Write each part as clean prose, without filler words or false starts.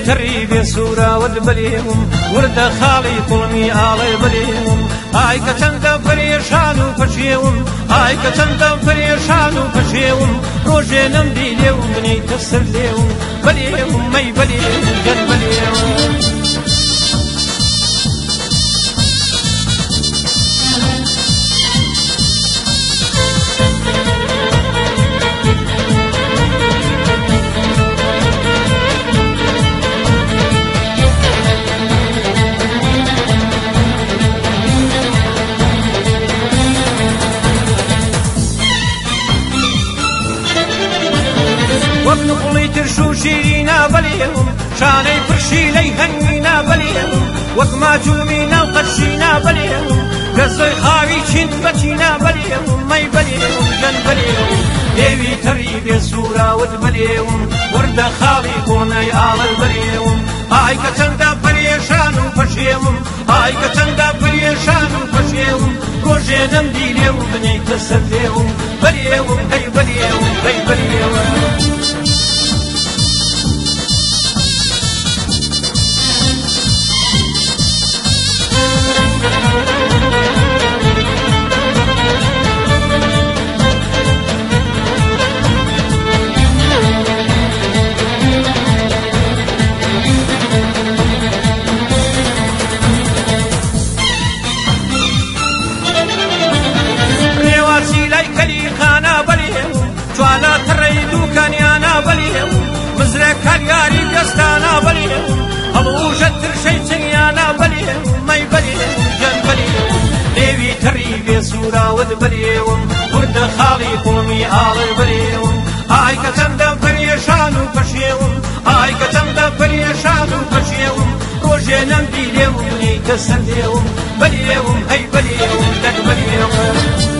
تري بسورة ودبليهم ورد خالي قلمي آلي بليهم هاي كتند فريشان وفشيهم هاي كتند فريشان وفشيهم روجي نمدي ليهم بني تسر ليهم بليهم مي بليهم جن بليهم وابن ترشو شيرينا بليهم شاني فرشي لي هنينا بليهم وكما جومينا وقرشينا بليهم قصي خاوي چين بچينا بليهم مي بليهم جن بليهم ديوي تري بسورة ود بليهم ورد خالي قوني آل بليهم هاي كتندا بريشان وفشيهم هاي كتندا بريشان وفشيهم روجي نمدي ليهم بني تسر ليهم بليهم هي بليهم هي بليهم جوانا تريدو كانيانا بليهم مزرك كالياري بيستانا بليهم هلوش الترشي تنيانا بليهم مي بليهم جن بليهم ليوي تري بسورة ود بليهم ورد خالي قومي آل بليهم هاي كتندا بريشان وفشيهم هاي كتندا بريشان وفشيهم روجي نمدي ليهم بني تسر ليهم بليهم هي بليهم دك بليهم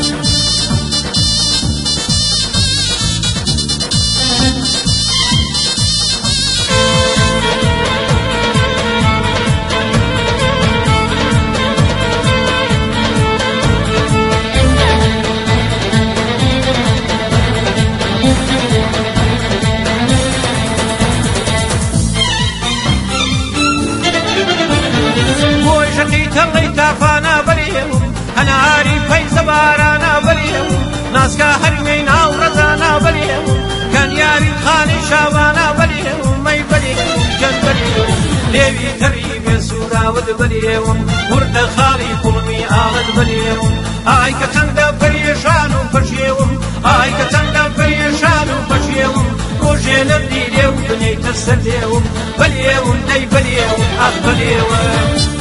تافانا بليهم أنا عارف هاي زبارانا بليهم ناس كهرمينا ورزانا بليهم كان ياري خاني شابانا بليهم مي بليهم جن بليهم ليوي تري بسورة ود بليهم ورد خالي قلمي آلد بليهم هاي كتندا بريشان وفشيهم هاي كتندا بريشان وفشيهم روجي نبدي ليهم بني تسر ليهم بليهم هي بليهم أخ بليهم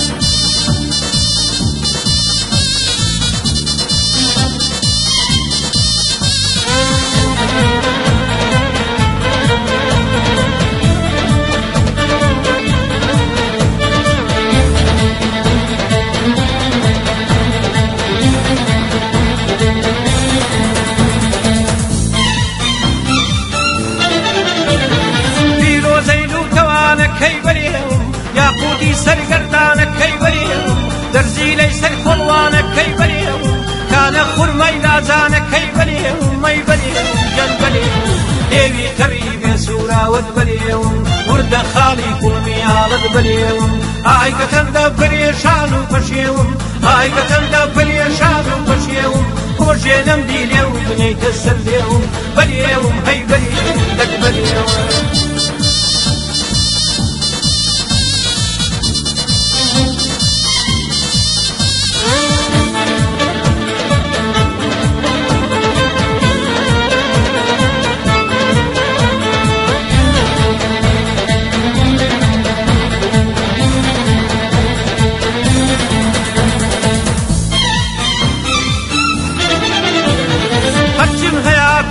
كي بليهم يا قودي سرقردانك كي بليهم درزي لي سرقلوانك كي بليهم كان خرمي لازانك كي بليهم مي بليهم جن بليهم ديوي تري بسورة ود بليهم ورد خالي قلمي آلد بليهم هاي كتندا بريشان وفشيهم هاي كتندا بريشان وفشيهم روجي نمدي ليهم بني تسر ليهم بليهم هي بليهم دك بليهم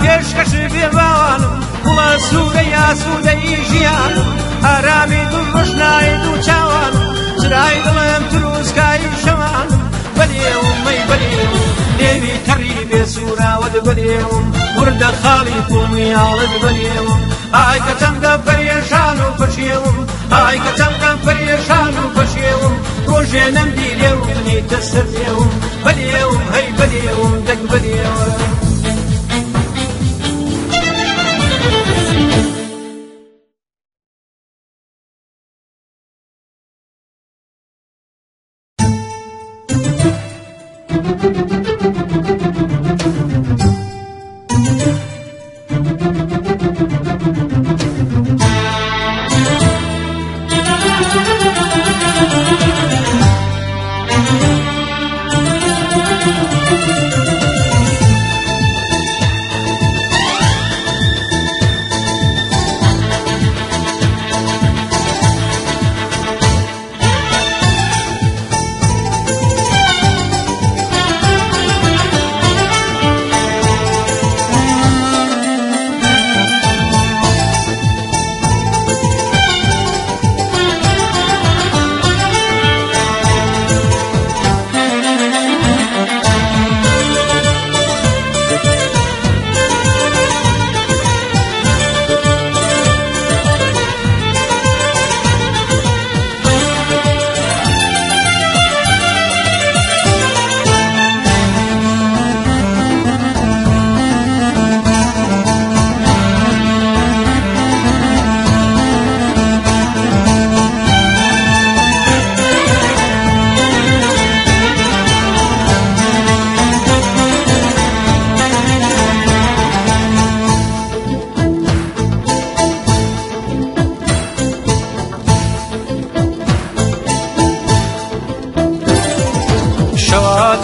پێشکەش بێباوانم وڵە سوودە یا سوودەی ژیانم ئارامی دوو ڕۆژنایی دوو چاوانم چرای دڵم تروسکایی شەوانم بەلێوم مەی بەلێوم لێوی تەڕی بێسوورا وەد بەلێوم وردە خاڵی قوڵمی ئاڵت بەلێوم ئای کە چەندە پەریێشان و پەشێوم ئای کە چەندە پەریێشان و پەشێوم ڕۆژێ نەمدی لێوم بنیتە سەر لێوم بەلێوم هەی بەلێوم دەک بەلێوم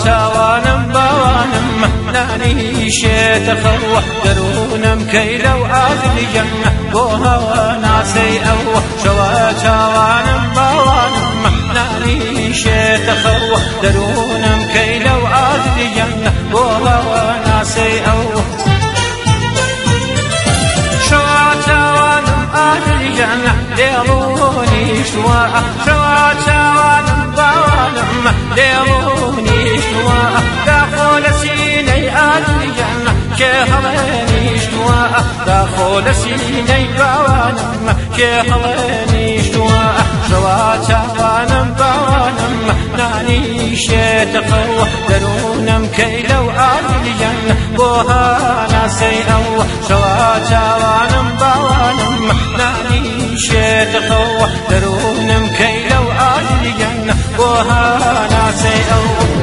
چاوانم باوانم نانی شێتەخەوە دەروونم کەیلە و ئازریەن بۆ هەوە ناسی ئەوە شەوە چاوانم باوانم نانی شێتەخەوە دەروونم کەیلە و ئازریەن بۆ هەوە ناسی ئەوە شەوە چاوانم ئازریەن دێڵونیشتوە شەوە چاوانم باوانم دێڵونیشتوە داخۆ لە سینەی ئازریەن کێ هەڵێنیشتوە داخۆ لە سینەی باوانم کێ هەڵێنیشتوە شەوە چاوانم باوانم نانی شێتەخەوە دەروونم کەیلە و ئازریەن بۆ هاناسی ئەوە شەوە چاوانم باوانم نانی شێتەخەوە دەروونم کەیلە و ئازریەن بۆ هاناسی ئەوە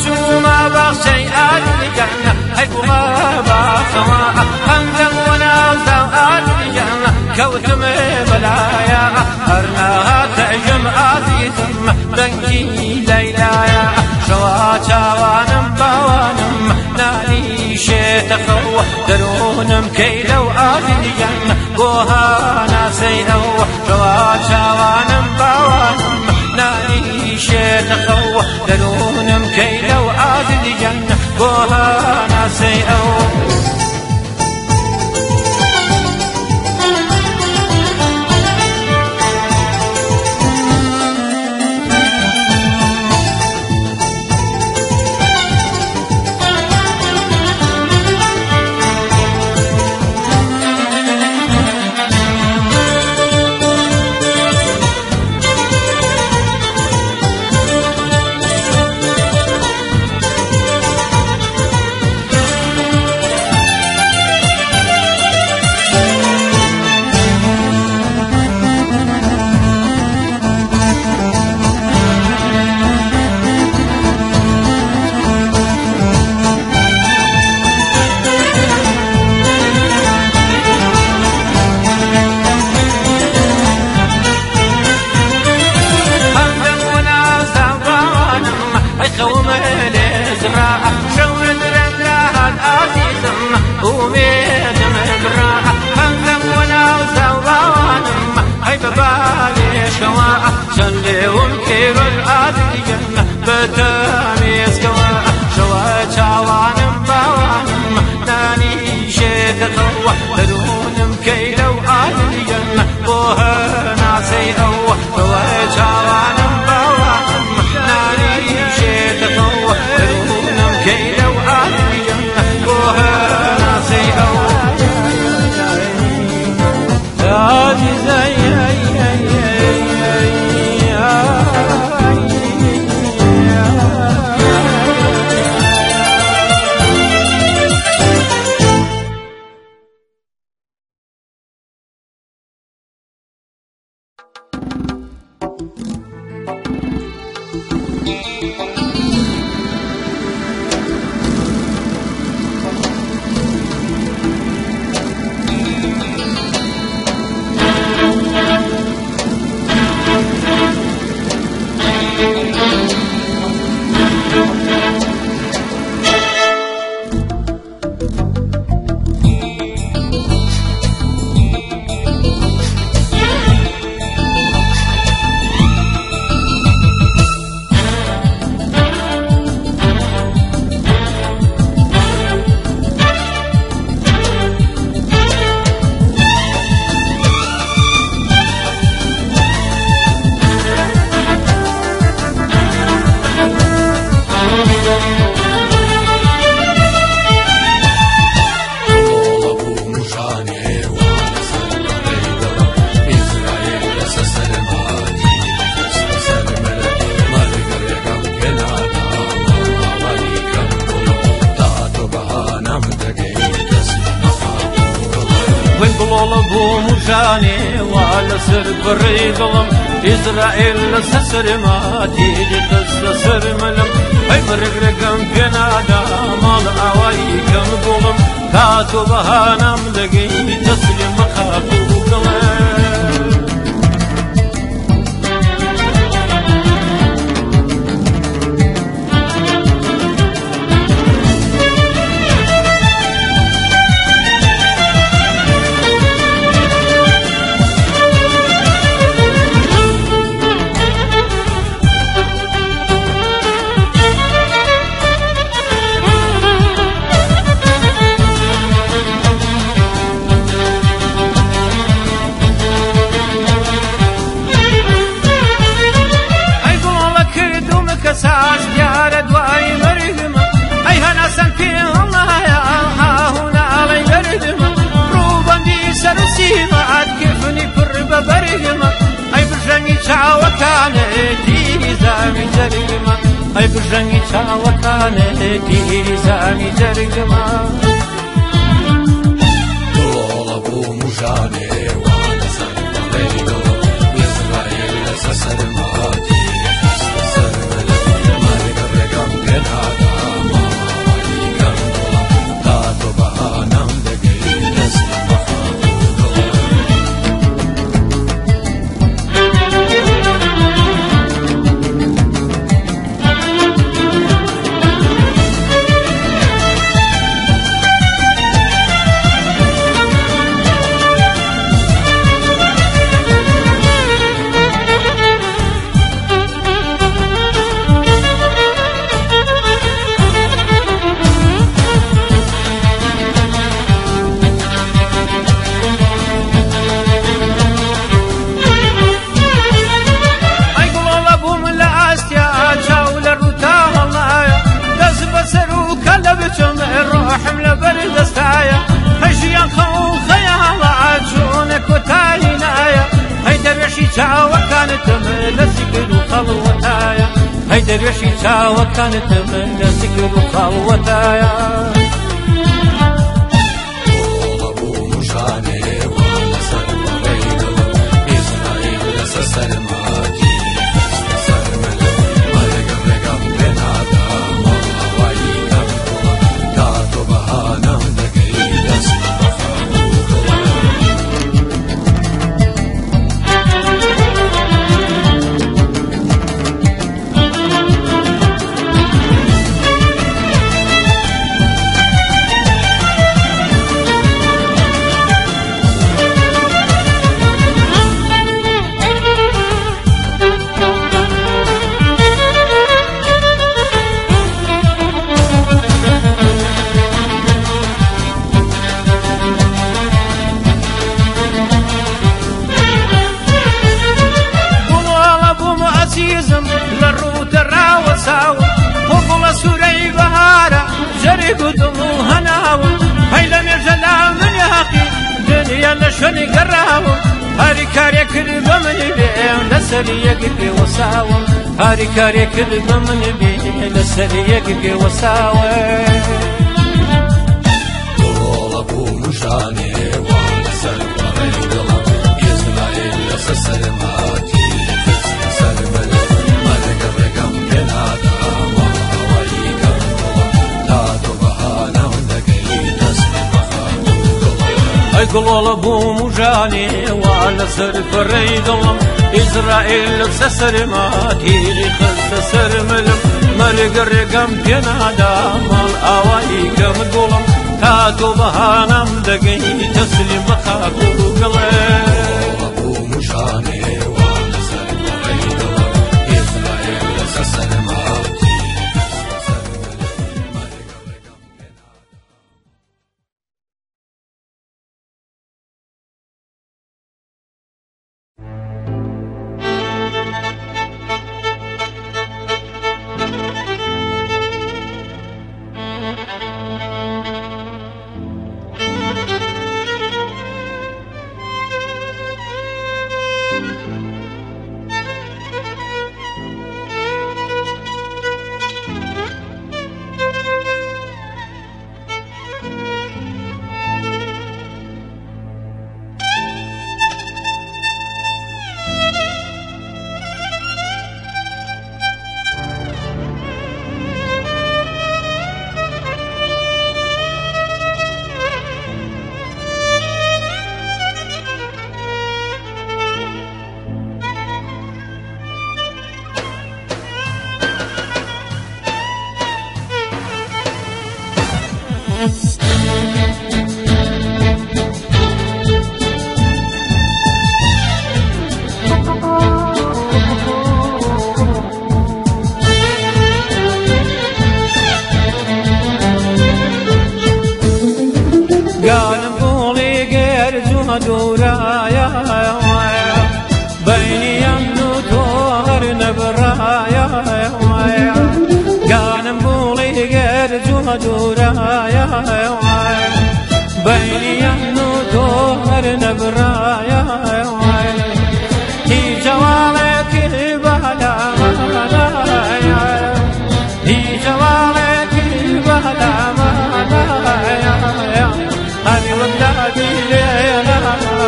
لشوما بخشي آدريان هيبوما بخوا هنجم ونازا آدريان كوتم بلايا هرناها تعجم آديتم بنجي ليلايا شوا شوانم باوانم ناني شيتخوا درونم كيلو آدريان بوها ناسي أو شوا شوانم باوانم ناني شيتخوا درونم كيلو آدريان بوها ناسي أو بو مجاني وعلى سر بريقلم إسرائيل لسسر ما تيجي تسسر ملم هاي برقرقم بنادا مال عواي كم قلم كاتو بهانم لقي تسلم خاكو قلم ساس ديار دواي مرغم اي هنا سنكي الله يا ها هنا علي مرغم روبا دي سرسي بعد كيفني قرب برغم اي برجني تعوكان دي زامي جرغم اي برجني تعوكان دي زامي جرغم طول ابو مجاني وانا سنك بيدو وإسرائيل سسر ماتي حملة برد استايا هجيا خو خيال عجونك وتاينايا هيدا بيشي تاوى كانت من سكر وخلوتايا هيدا بيشي تاوى كانت من سكر وخلوتايا طول مجاني وانا سلم بيدو إسرائيل سسر ماجي للروت الراوساو وقل سوري بهارة جري قدمو هناو هيلا نرجلا من ياقي دنيا لشني قراو هاري كاري كذب من بين لسري يقبي وساو هاري كاري كذب من بين لسري يقبي وساو طول ابو مجاني وانا سلم بيدو إسرائيل سسر ماتي قلول ابو مجاني وعلى سر فريدلم إسرائيل سسر ماتي خس سر ملم ملك الرقم بينادا مال اواي كم قلم كاتو بهانم دقي تسلم خاكو قلم ابو مجاني وعلى سر فريدلم إسرائيل سسر ماتي دورايا بيني يمنو دور نبرايا قانم بولي غير جوا دورايا بيني يمنو دور نبرايا هي جوالك بلا مالايا هي جوالك بلا مالايا هني وقلا بيرينا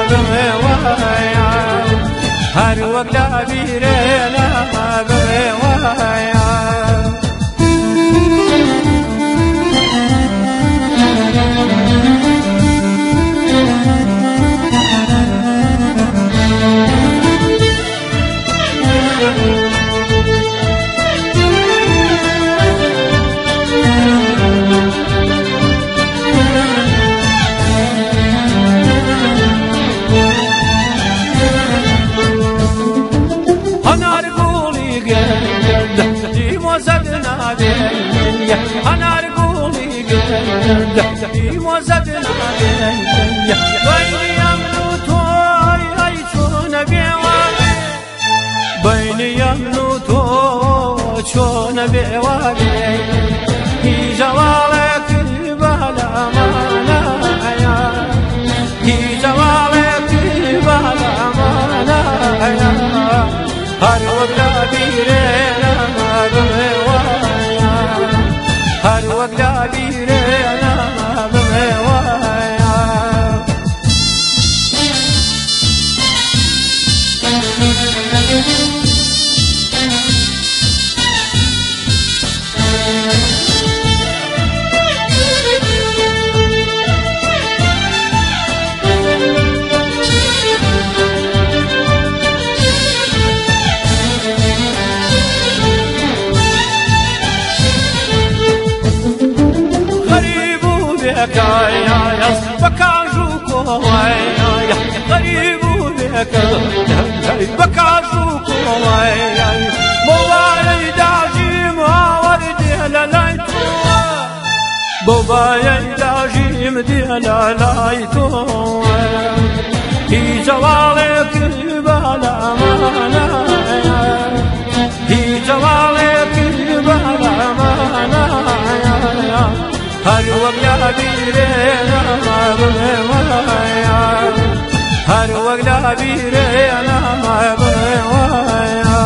بموايا هني وقلا بيرينا بموايا أنا رجولي قلبي وزدنا بيني يمنو توي عيشون بيوالي بيني يمنو توي عيشون بيوالي هي جوالك بلا مانايا هي جوالك بلا مانايا هر وقت بيرينا بموايا هر وقت بيرينا بموايا بكاجوكو واي غريب بك بكاجوكو واي مولاي داجي ما ورد لايتو بابايا داجي مدي لايتو هي جوالك بلا مانايا هي جوالك بلا مانايا هر وقت بيرينا بموايا هر وقت بيرينا بموايا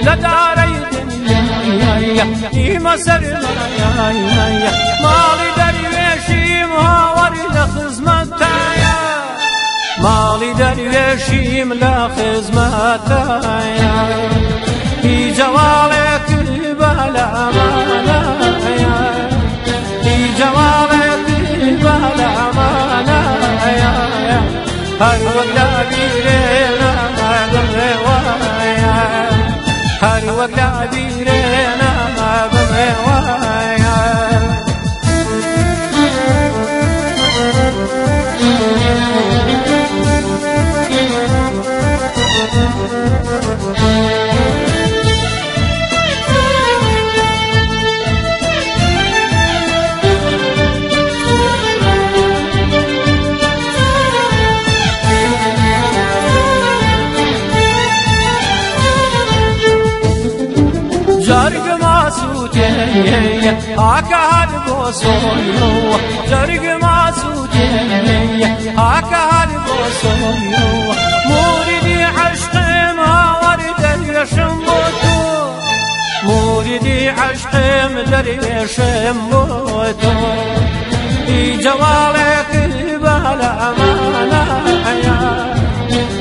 لداري دنيا مسر مايا مالي درويشي مهاوري لخزمتايا مالي درويشي لخزمتايا في جوالك بلا مانايا في جوالك بلا مانايا هر وقت بيرينا بموايا هر وقت بيرينا بموايا جرق ماسوتي هاكا بوسويو جرق ماسوتي هاكا بوسويو موردي عشق ما ورد يشمتو موردي عشقم درویشم بودو ای جوالك بالا امانه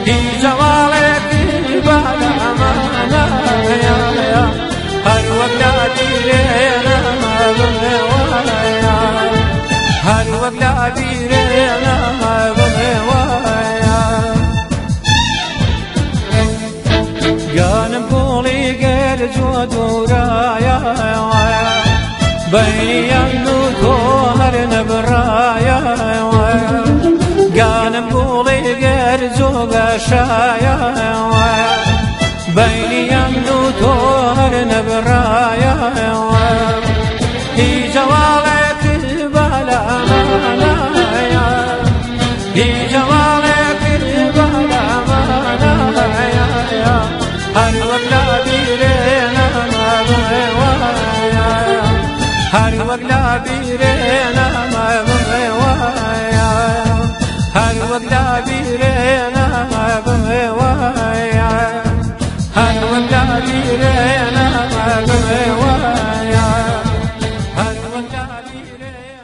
ای جوالك بالا امانه هر وقت دیرنا بموایا هر وقت دیرنا بموایا جانم قولي غير جود ورايا بيني يمنو طهر نبرايا جانم قولي غير زوج شايا بيني يمنو طهر نبرايا هي جوالك بلا امانه هي جوالك بلا امانه هر وقت بيرنا ما بوايا هر وقت بيرنا ما بوايا هر وقت بيرنا ما بوايا هر وقت بيرنا ما بوايا هر وقت بيرنا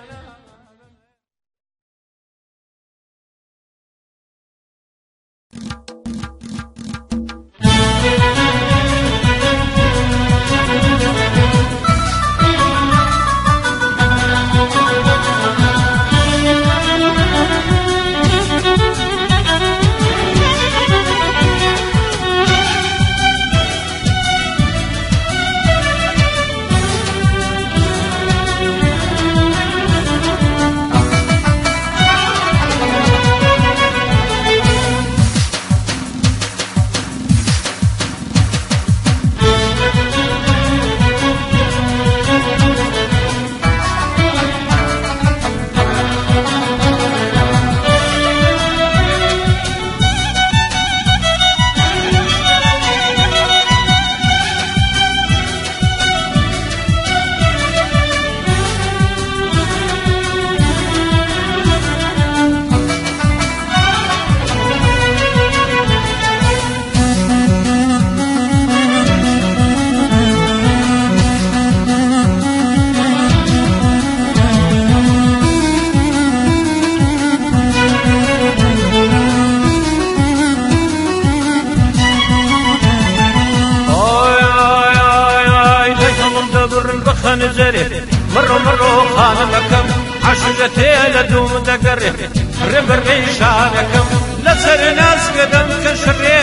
مرو خانمكم عشقتي لدوم دقره ربر ريشانكم لسر ناس قدم كشري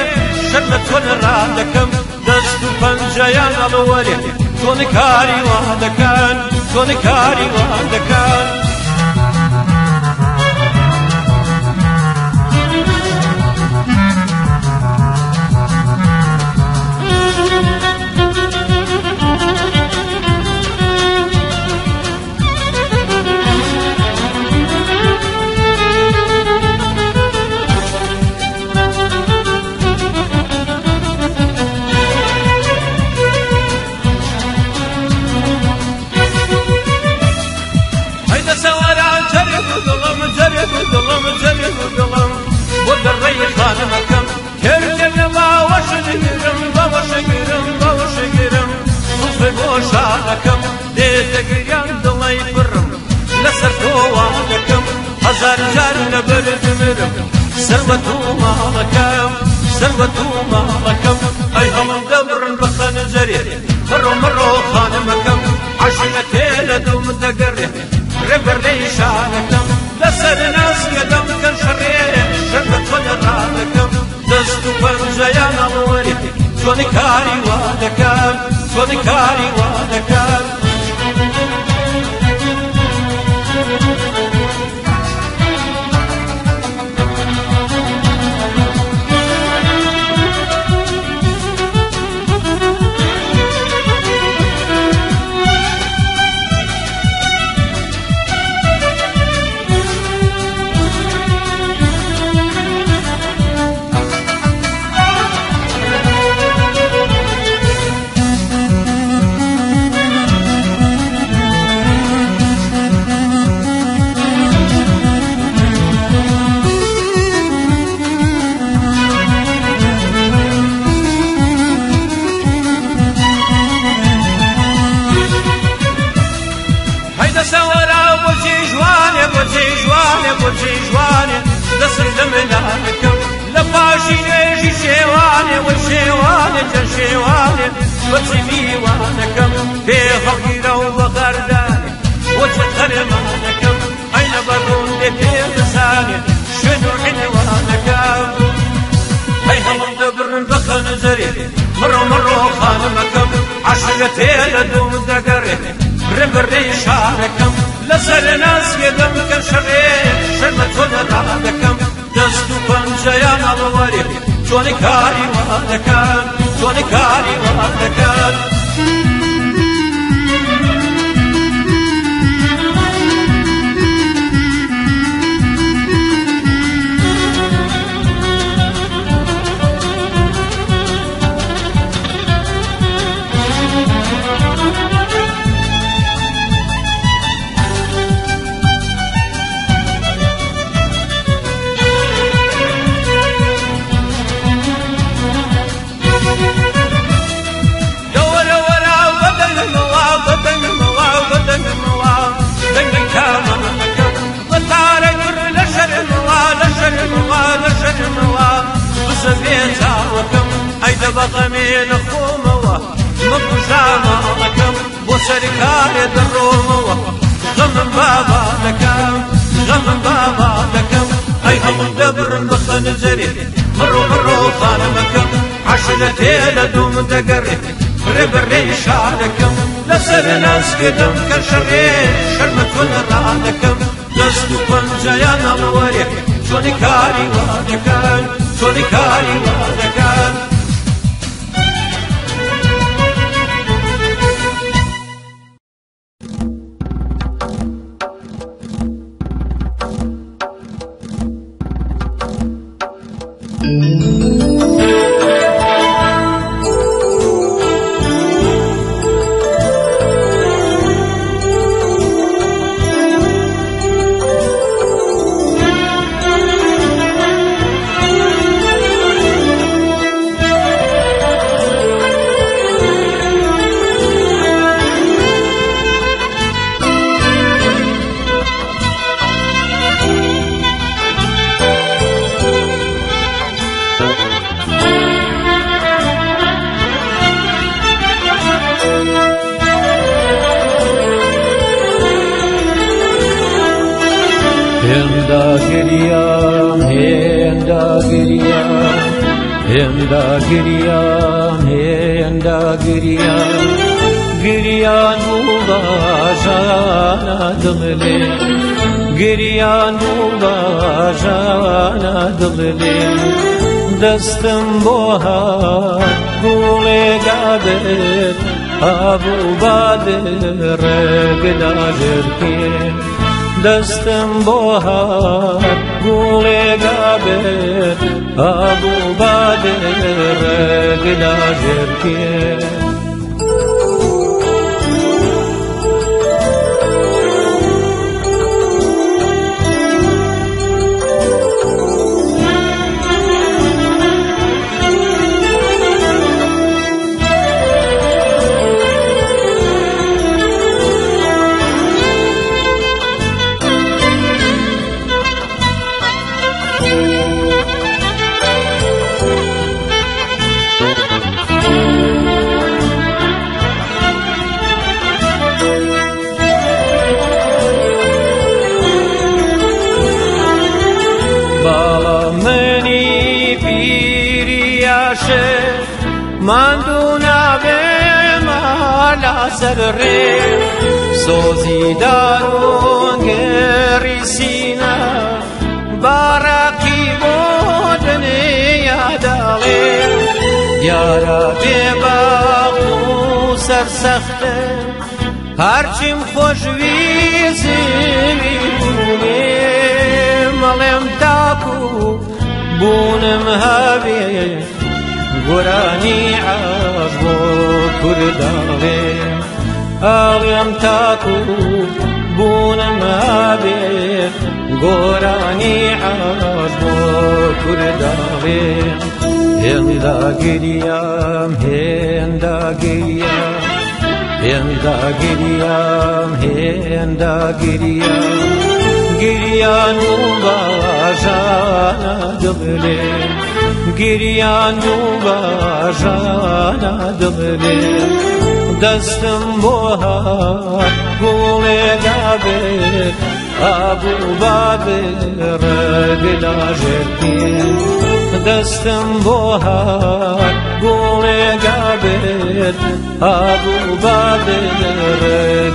شرمت ونرادكم دست پنجيان الولي كون كاري وادكان كون كاري وادكان خانمكم كرجل باوش قرم صفي بوشانكم ديت قريان دلي برم لسر توانكم هزار جار نبر دمرم سروتو مالكم اي هم دبرن بخنجري مرو خانمكم عشقتي لدوم دقري ربر ليشانكم لسر ناس قدم كان شرير شربت ونرادكم دستو پنجيان الوري شوني كاري وادكم شێوانێ بەچی میوانەکەم پێ هەڵگیرە و بەغەردانێ وەچە قەرمانەکەم ئەی لە بەڕۆم لێ پێ بزانێ شوێن و حیوانەکەم ئەی هەموو دەبڕن بە خەنجەرێ مڕۆ مڕۆ خانمەکەم عاشقە تێ لە دوم دەگەڕێ ڕێبەرێی شارەکەم لەسەر ناسکێدەم کە شەڕێ شەرمە تۆ لەڕادەکەم دەست و پەنجەیان هەڵوەرێ چۆنی کاری وا دەکەن چۆنی کاری وا دەکەن ئەی دەبەقەمێ لە خۆمەوە مەکوژاماڵەکەم بۆ سەرکارێ دەڕۆمەوە غەمم بابا دەکەم غەمم بابا دەکەم ئەی هەموو دەبڕن بە خەنجەرێ مڕۆ مڕۆ خانمەکەم عاشقە تێ لە دوم دەگەڕێ ڕێبەرێی شارەکەم لەسەر ناسکێدەم کە شەڕێ شەرمە تۆ لەڕادەکەم دەست و پەنجەیان هەڵوەرێ چۆنی کاری وا دەکەن چۆنی کاری وا دەکەن هێندا گریام هێندا گریام هێندا گریام هێندا گریام گریان بوو باژانە دڵێ گریان بوو باژانە دڵێ دەستم بۆ هات گوڵێگا بێت ئابوو بادێ ڕێگدا ژێرکێ دەستم بۆ هات گوڵێگا بێت ئابوو بادێ ڕێگدا ژێرکێ ماندوو نابێ مالا سەرڕێ سۆزی دارۆ گێڕی سینە باڕاقی بۆ دنیاداڵێ دیارە بێباغ و سەرسەختە هەرچیم خۆشویزی بوونێ مەڵێم تاکو بوونم هەبێ گۆرانی عاش بۆ کورداڵێ ئاڵێم تاکو بوونم هەبێ گۆرانی عاش بۆ کورداڵێ هێندا گریام هێندا گریام هێندا گریام هێندا گریام گریان و باژانە دڵێ گریان و باژانە دڵێ دەستم بۆ هات گوڵێگا بێت ئابوو بادڕ گلاژێتی دەستم بۆ هات گوڵێگا بێت ئابوو بادڕ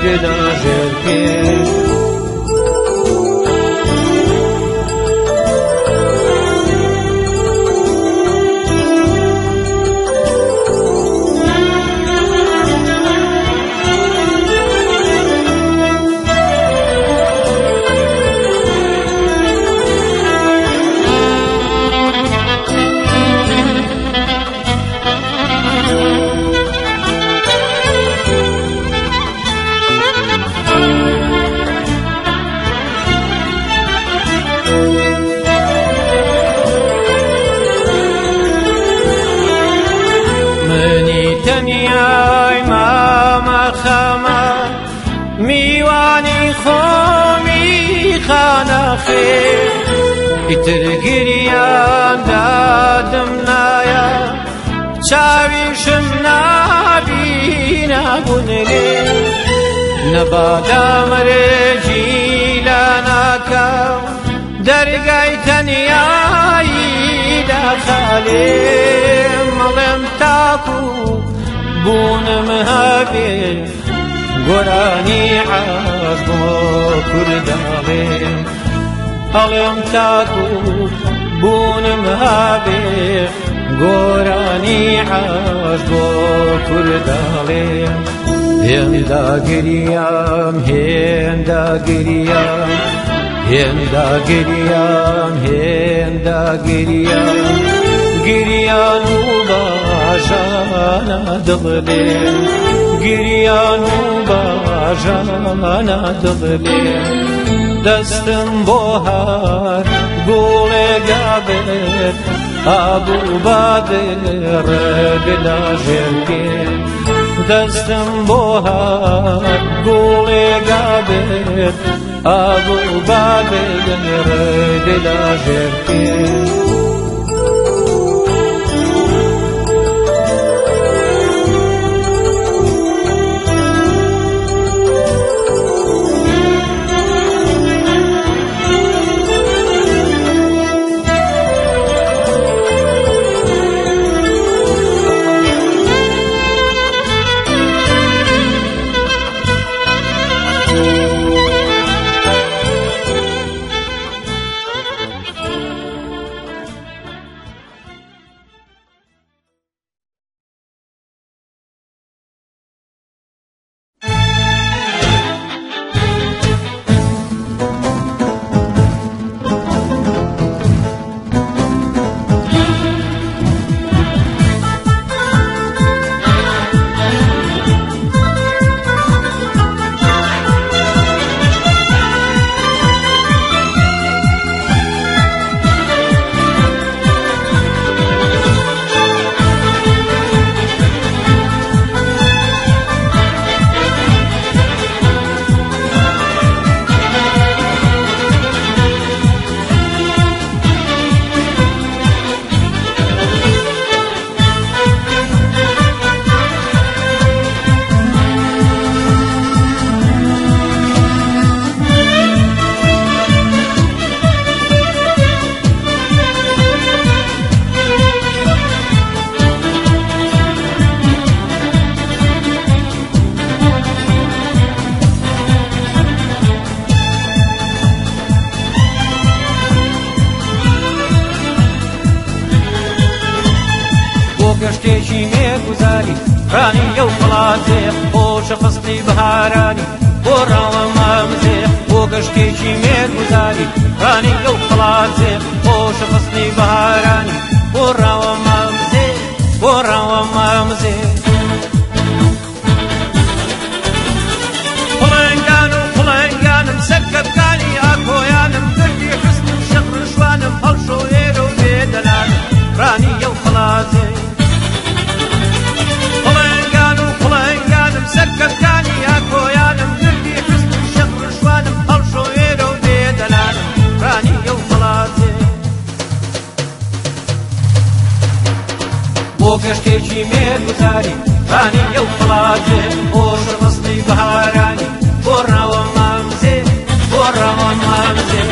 گلاژێتی تەنیای مامەخەمە میوانی خۆمی خانەخێ ئیتر گریان دادم نایە چاویشم نابینە گونگێ نەبادامرێکی لە ناکەم دەرگای تەنیایی داخەلێ مەڵێم تاکو بوونم هەبێ گۆرانی عەز بۆ کورداڵێ هەڵێم تاکو بوونم هەبێ گۆرانی عەز بۆ کورداڵێ هێندا گریام هێندا گریام هێندا گریام هێندا گریام گریان و باژانە دڵێ گریان و باژانە دڵێ دەستم بۆ هات گوڵێگا بێت ئابوو بادڕ گلاژێرکێ دەستم بۆ هات گوڵێگا بێت ئابوو بادڕ گلاژێرکێ گەشتێکی مێگوزاری ڕانی ئەو وڵاتێ خۆشە فەسڵی بەهارانی بۆ ڕاوە مامزێ بۆ گەشتێکی مێگوزاری ڕانی ئەو وڵاتێ خۆشە فەسڵی بەهارانی بۆ ڕاوە مامزێ بۆ ڕاوە مامزێ پڵنگان و پڵنگانم سەرکەبکانی ئاکۆیانم گردی حسن و شەق ڕشوانم هەڵشۆێرە و بێدەلانم ڕانی ئەو وڵاتێ سەرکەبکانی ئاکۆیانم گردی حسن و شەق ڕشوانم هەڵشۆێرە و بێدەلانم ڕانی ئەو وڵاتێ گەشتێکی مێرگوزاری ڕانی ئەو وڵاتێ خۆشە فەسڵی بەهارانی بۆ ڕاوە مامزێ بۆ ڕاوە مامزێ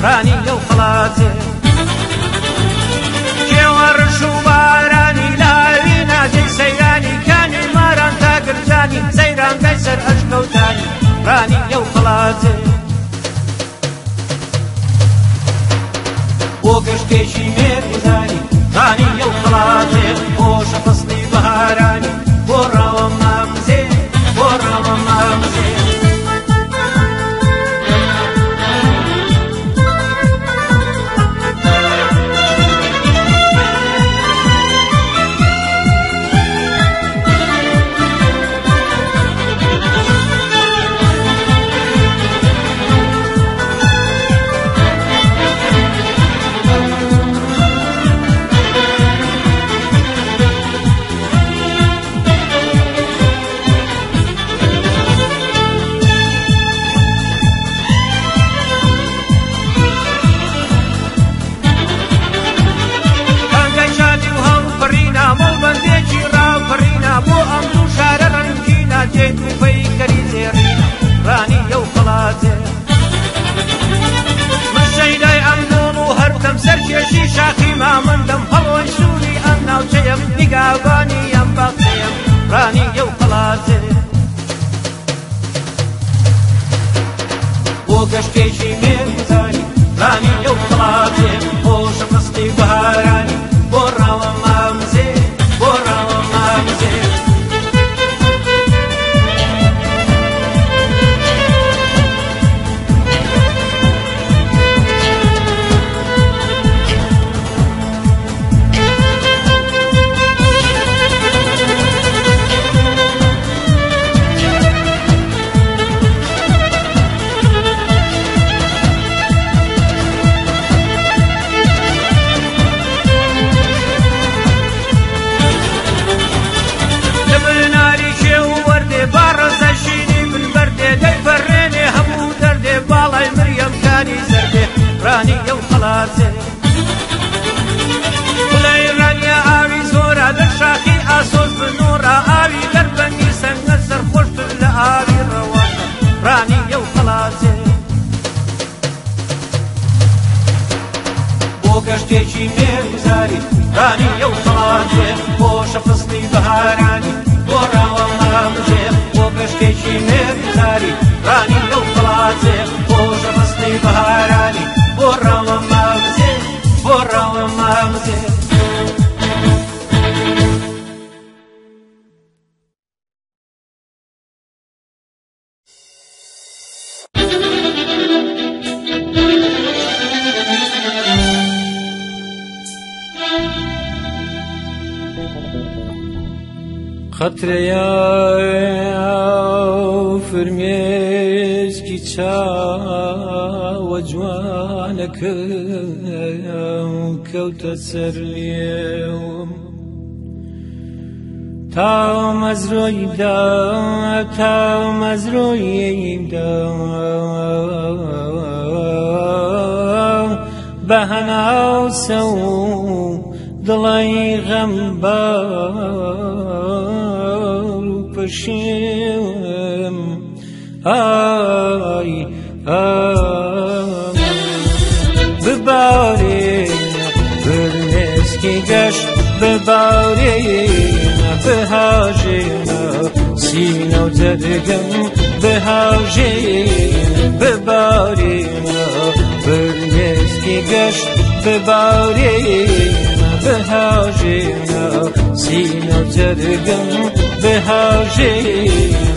ڕانی ئەو وڵاتێ کێوە ڕەش و بارانی لاوی نادەی سەیرانی کانی ماران تا گرجانی سەیرانگەی سەر ئەشکەوتانی ڕانی ئەو وڵاتێ بۆ گەشتێکی مێرگوزاری ڕانی ئەو وڵاتێ خۆشە فەسڵی بەهارانی بۆ ڕاوە مامزێ بۆ ڕاوە مامزێ شاخی مامندم هەڵۆی سووری ئەم ناوچەیەم نیگاوانی ئەم باخچەیەم ڕانی ئەو وڵاتێ بۆ گەشتێکی مێرگوزاری ڕانی ئەو وڵاتێ خۆشە فەسڵی بەهارانی بۆ ڕاوە مامزێ بۆ ڕاوە مامزێ ڕانی ئەو وڵاتێ وڵای ڕانیا ئاوی زۆرە لە شاخی ئاسۆس بنۆڕە ئاوی گەربەنگی سەنگە سەرخۆشتر لە ئاوی ڕەوانە ڕانی ئەو وڵاتێ بۆ گەشتێکی مێرگوزاری ڕانی ئەو وڵاتێ خۆشە فەسڵی بەهارانی بۆ ڕاوە مامزێ بۆ گەشتێکی مێرگوزاری ڕانی ئەو وڵاتێ خۆشە فەسڵی بەهارانی بۆ ڕاوە مامزێ بۆ ڕاوە مامزێ خەترەیە فرمێسکی چاوە جوانەکە کەوتە سەر لێوم تا مەزرۆیدا تا مەزرۆیدا بە هەناوسە و دڵی غەمبار و پەشێوم ئای ببارێنە فرمێسکی گەشت ببارێنە بهاژێنە سینە و جەرگم بهاژێنە ببارێنە فرمێسکی گەشت ببارێنە بهاژێنە سینە و جەرگم بهاژێنە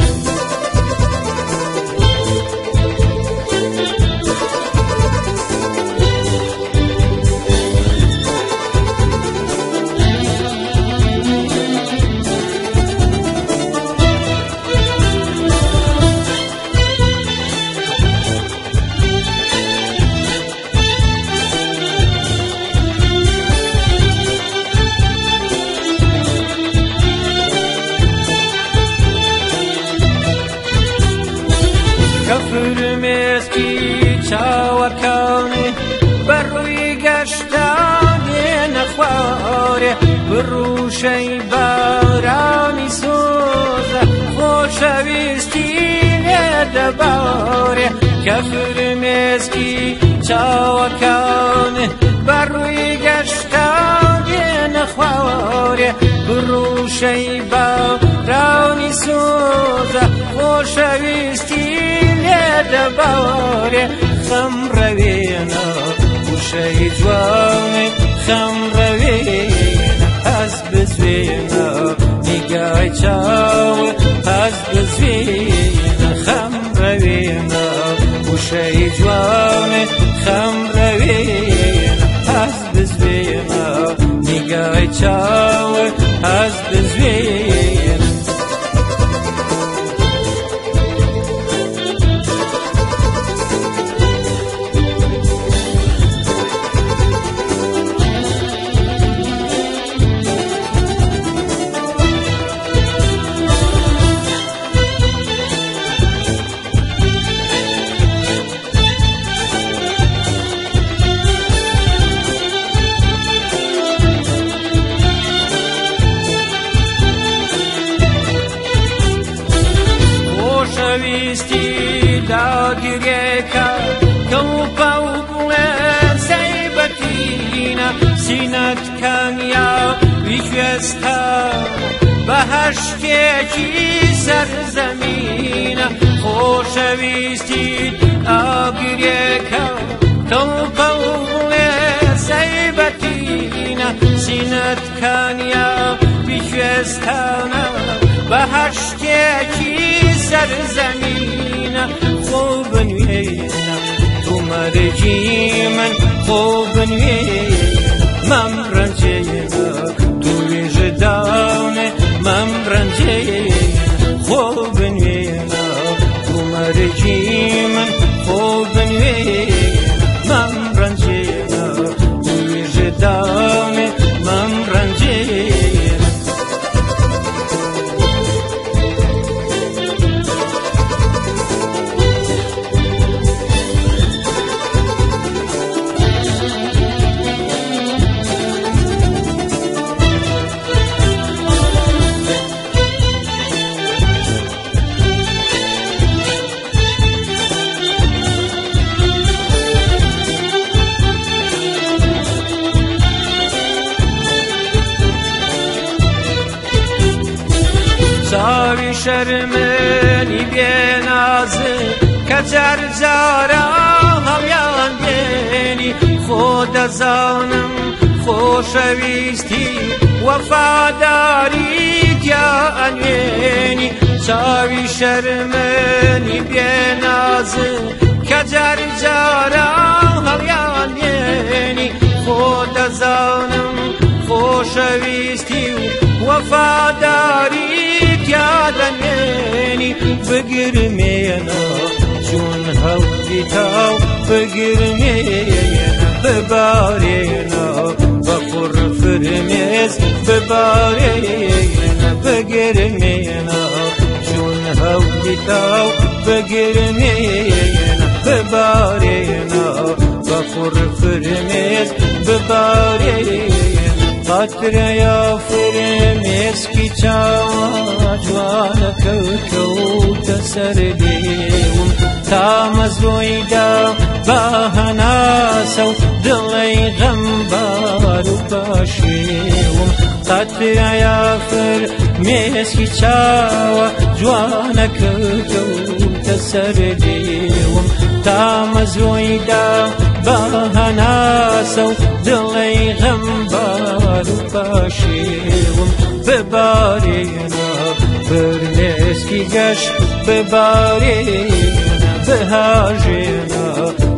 بڕوشەی بارانی سۆزە خۆشەویستی لێ دەبارێ کە فرمێسکی چاوەکان بەڕووی گەشتان دێنە خوارێ بڕوشەی بارانی سۆزە خۆشەویستی لێ دەبارێ خەم ڕەوێنە وشەی جوانێ خەم ڕەوێنە هەز بزوێنە نیگای چاوە هەز بزوێنە خەم ڕەوێنە وشەی جوانێ خەم ڕەوێنە هەز بزوێنە نیگای چاوە هەز بزوێنە خۆشەویستی داگیرێکە کەوپە و بڵێ سەیبەتینە سینەتکەنیا بیگوێستە بەهەشتێکی سەرزەمینە خۆشەویستی داگیرێکە کەوپە و بڵێ سەیبەتینە سینەتکەنیا بیگوێستانە بەهەشتێکی سەرزەمینە خۆ بنوێنە تو مەرجی من خۆ بنوێنە مەم ڕەنجێنە تو وێژەداونێ مەم ڕەنجێنە خۆ بنوێنە تو مەرجی من خۆ بنوێنە مەم ڕەنجێنە تو وێژەداونێ مەم ڕەنجێنە چاوی شەرمێنی بێنازە کە جارجارە هەڵیان دێنی خۆ دەزانم خۆشەویستی وەفاداری تیا ئەنوێنی چاوی شەرمێنی بێنازە کە جارجارە هەڵیان دێنی خۆ دەزانم خۆشەویستی وەفاداری یادنێنی بگرمێنە چون هەڵی تاو بگرمێنە ببارێنە بە قوڕ فرمێز ببارێنە بگرمێنە چون هەڵی تاو بگرمێنە ببارێنە بە قوڕ فرمێز ببارێنە قەترەیە فرمێسکی چاوە جوانەکە کەوتە سەر لێوم تا مەزۆیدا بە هەناسە و دڵەی غەمبار و باشێوم قەترەیە فرمێسکی چاوە جوانەکە کەوتە سەر لێوم تا مەزۆیدا بە هەناسە و دڵەی غەمبار و باشێوم ببارێنە فرمێسکی گەشت ببارێنە بهاژێنە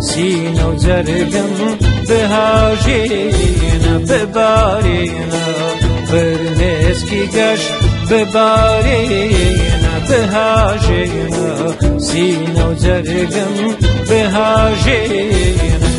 سینە و جەرگم بهاژێنە ببارێنە فرمێسکی گەشت ببارێنە بهاژێنە سینە و جەرگم بهاژێنە